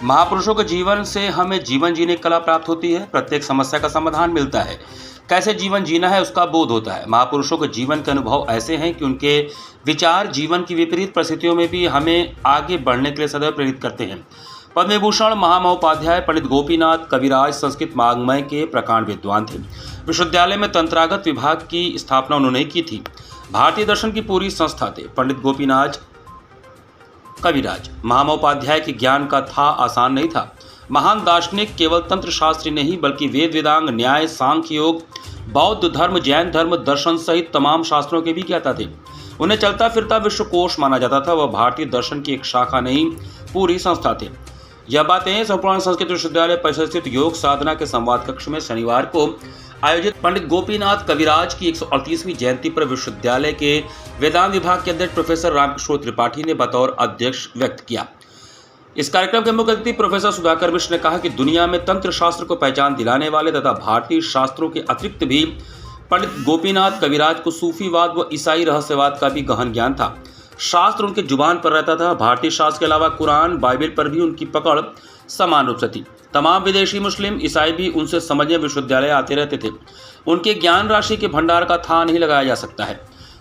महापुरुषों के जीवन से हमें जीवन जीने की कला प्राप्त होती है। प्रत्येक समस्या का समाधान मिलता है। कैसे जीवन जीना है उसका बोध होता है। महापुरुषों के जीवन के अनुभव ऐसे हैं कि उनके विचार जीवन की विपरीत परिस्थितियों में भी हमें आगे बढ़ने के लिए सदैव प्रेरित करते हैं। पद्म विभूषण महामहोपाध्याय पंडित गोपीनाथ कविराज संस्कृत वाङ्मय के प्रकांड विद्वान थे। विश्वविद्यालय में तंत्रागत विभाग की स्थापना उन्होंने की थी। भारतीय दर्शन की पूरी संस्था थे। पंडित गोपीनाथ कविराज महामहोपाध्याय के ज्ञान का था आसान नहीं था। महान दार्शनिक केवल तंत्र शास्त्री नहीं बल्कि वेद वेदांग न्याय सांख्य योग बौद्ध धर्म जैन धर्म दर्शन सहित तमाम शास्त्रों के भी ज्ञाता थे। उन्हें चलता फिरता विश्वकोश माना जाता था। वह भारतीय दर्शन की एक शाखा नहीं पूरी संस्था थे। यह बातें संपूर्ण संस्कृत विश्वविद्यालय परिसर स्थित योग साधना के संवाद कक्ष में शनिवार को आयोजित पंडित गोपीनाथ कविराज की 138वीं जयंती पर विश्वविद्यालय के वेदांत विभाग के अध्यक्ष प्रोफेसर रामकिशोर त्रिपाठी ने बतौर अध्यक्ष व्यक्त किया। इस कार्यक्रम के मुख्य अतिथि प्रोफेसर सुधाकर मिश्र ने कहा कि दुनिया में तंत्र शास्त्र को पहचान दिलाने वाले तथा भारतीय शास्त्रों के अतिरिक्त भी पंडित गोपीनाथ कविराज को सूफीवाद व ईसाई रहस्यवाद का भी गहन ज्ञान था। शास्त्र उनके जुबान पर रहता था। भारतीय शास्त्र के अलावा कुरान बाइबल पर भी उनकी पकड़ समान रूप से थी। तमाम विदेशी मुस्लिम ईसाई भी उनसे समझने विश्वविद्यालय आते रहते थे। उनके ज्ञान राशि के भंडार का था नहीं लगाया जा सकता है।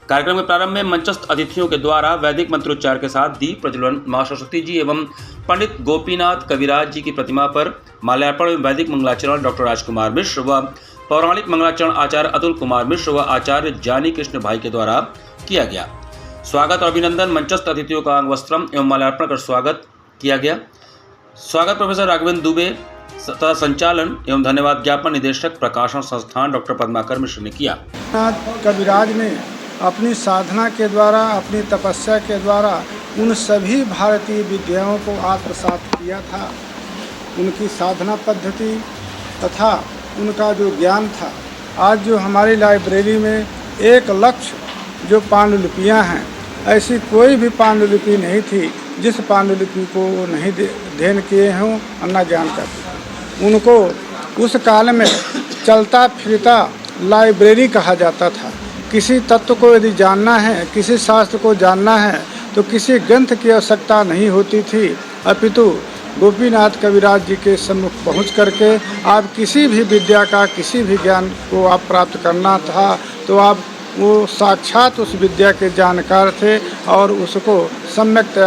कार्यक्रम के प्रारंभ में मंचस्थ अतिथियों के द्वारा वैदिक मंत्रोच्चार के साथ दीप प्रज्वलन, मां सरस्वती जी एवं पंडित गोपीनाथ कविराज जी की प्रतिमा पर माल्यार्पण एवं वैदिक मंगलाचरण डॉक्टर राजकुमार मिश्र व पौराणिक मंगलाचरण आचार्य अतुल कुमार मिश्र व आचार्य जानी कृष्ण भाई के द्वारा किया गया। स्वागत और अभिनंदन मंचस्थ अतिथियों का अंग वस्त्रम एवं माल्यार्पण कर स्वागत किया गया। स्वागत प्रोफेसर राघवेंद्र दुबे तथा संचालन एवं धन्यवाद ज्ञापन निदेशक प्रकाशन संस्थान डॉक्टर पद्माकर मिश्र ने किया। कविराज ने अपनी साधना के द्वारा अपनी तपस्या के द्वारा उन सभी भारतीय विद्याओं को आत्मसात किया था। उनकी साधना पद्धति तथा उनका जो ज्ञान था, आज जो हमारी लाइब्रेरी में 1 लक्ष जो पांडुलिपियाँ हैं, ऐसी कोई भी पांडुलिपि नहीं थी जिस पांडुलिपि को वो नहीं अध्ययन किए हों, अन्ना ज्ञान करते। उनको उस काल में चलता फिरता लाइब्रेरी कहा जाता था। किसी तत्व को यदि जानना है, किसी शास्त्र को जानना है तो किसी ग्रंथ की आवश्यकता नहीं होती थी, अपितु गोपीनाथ कविराज जी के सम्मुख पहुंच करके आप किसी भी विद्या का किसी भी ज्ञान को आप प्राप्त करना था तो आप वो साक्षात उस विद्या के जानकार थे और उसको सम्यक